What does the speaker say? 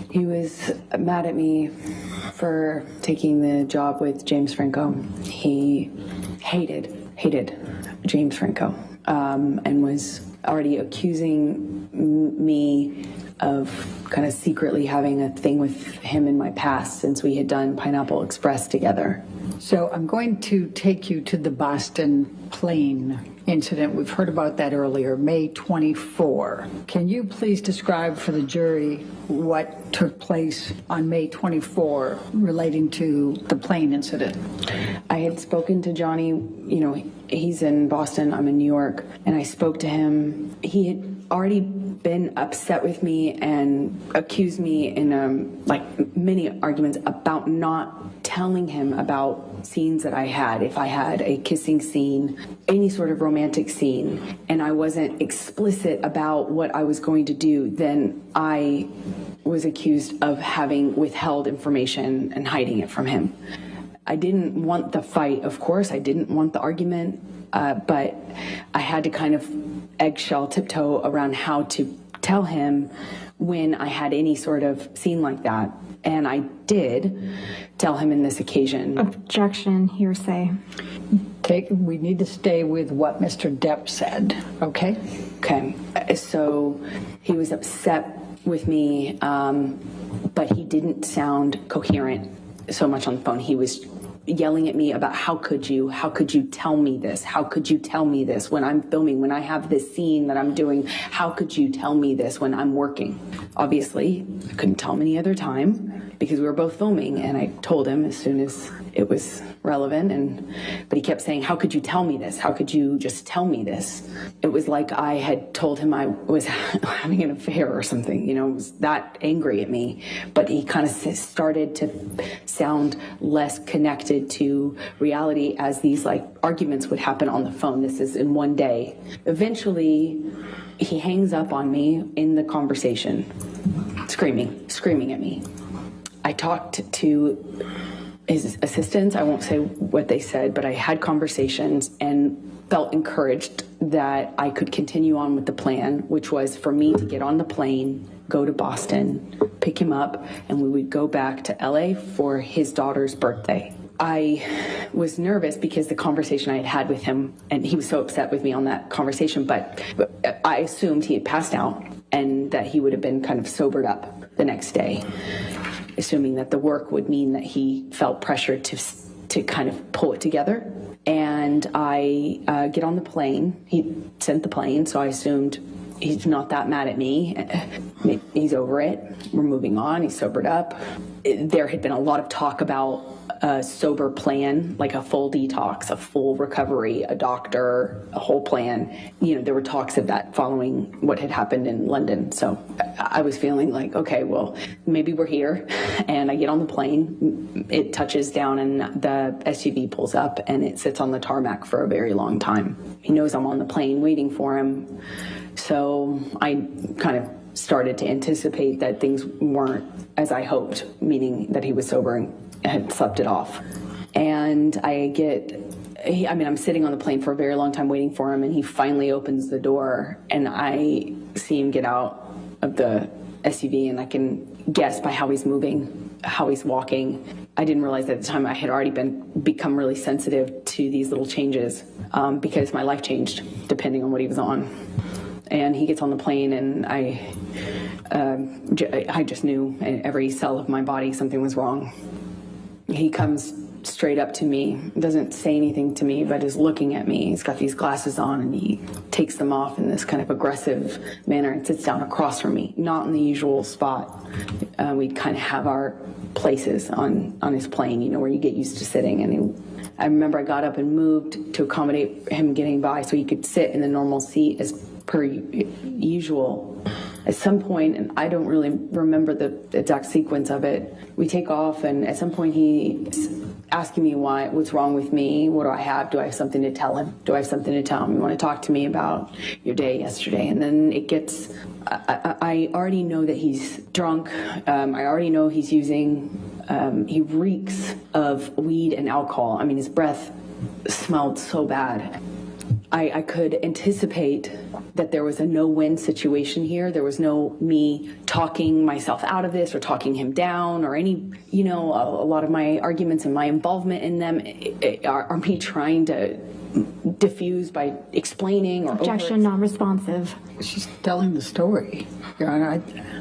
He was mad at me for taking the job with James Franco. He hated James Franco, and was already accusing me of kind of secretly having a thing with him in my past since we had done Pineapple Express together. So I'm going to take you to the Boston plane incident. We've heard about that earlier, May 24. Can you please describe for the jury what took place on May 24 relating to the plane incident? I had spoken to Johnny, you know, he's in Boston, I'm in New York, and I spoke to him. He had already been upset with me and accused me in like many arguments about not telling him about scenes that I had. If I had a kissing scene, any sort of romantic scene, and I wasn't explicit about what I was going to do, then I was accused of having withheld information and hiding it from him. I didn't want the fight, of course. I didn't want the argument, but I had to kind of eggshell tiptoe around how to tell him when I had any sort of scene like that. And I did tell him in this occasion. Objection, hearsay. We need to stay with what Mr. Depp said, okay? Okay, so he was upset with me, but he didn't sound coherent so much on the phone. He was yelling at me about how could you tell me this? How could you tell me this when I'm filming, when I have this scene that I'm doing? How could you tell me this when I'm working? Obviously, I couldn't tell him any other time because we were both filming, and I told him as soon as it was relevant, but he kept saying, how could you tell me this? How could you just tell me this? It was like I had told him I was having an affair or something, you know, was that angry at me. But he kind of started to sound less connected to reality as these like arguments would happen on the phone. This is in one day. Eventually, he hangs up on me in the conversation, screaming at me. I talked to his assistants. I won't say what they said, but I had conversations and felt encouraged that I could continue on with the plan, which was for me to get on the plane, go to Boston, pick him up, and we would go back to LA for his daughter's birthday. I was nervous because the conversation I had had with him, and he was so upset with me on that conversation, but I assumed he had passed out and that he would have been kind of sobered up the next day, assuming that the work would mean that he felt pressured to kind of pull it together. And I get on the plane. He sent the plane, so I assumed he's not that mad at me. He's over it. We're moving on. He's sobered up. There had been a lot of talk about a sober plan, like a full detox, a full recovery, a doctor, a whole plan. You know, there were talks of that following what had happened in London. So I was feeling like, okay, well, maybe we're here. And I get on the plane. It touches down and the SUV pulls up and it sits on the tarmac for a very long time. He knows I'm on the plane waiting for him. So I kind of started to anticipate that things weren't as I hoped, meaning that he was sober and had slept it off. And I'm sitting on the plane for a very long time waiting for him, and he finally opens the door, and I see him get out of the SUV, and I can guess by how he's moving, how he's walking. I didn't realize at the time I had already become really sensitive to these little changes because my life changed depending on what he was on. And he gets on the plane, and I just knew in every cell of my body something was wrong. He comes straight up to me, doesn't say anything to me, but is looking at me. He's got these glasses on, and he takes them off in this kind of aggressive manner and sits down across from me, not in the usual spot. We kind of have our places on his plane, you know, where you get used to sitting. And I remember I got up and moved to accommodate him getting by so he could sit in the normal seat as per usual. At some point, and I don't really remember the exact sequence of it, we take off, and at some point he's asking me what's wrong with me, what do I have? Do I have something to tell him? Do I have something to tell him? You want to talk to me about your day yesterday? And then it gets, I already know that he's drunk. I already know he's using, he reeks of weed and alcohol. I mean, his breath smelled so bad. I could anticipate that there was a no-win situation here. There was no me talking myself out of this or talking him down or any, a lot of my arguments and my involvement in them are me trying to diffuse by explaining or Objection, non-responsive. She's telling the story, Your Honor.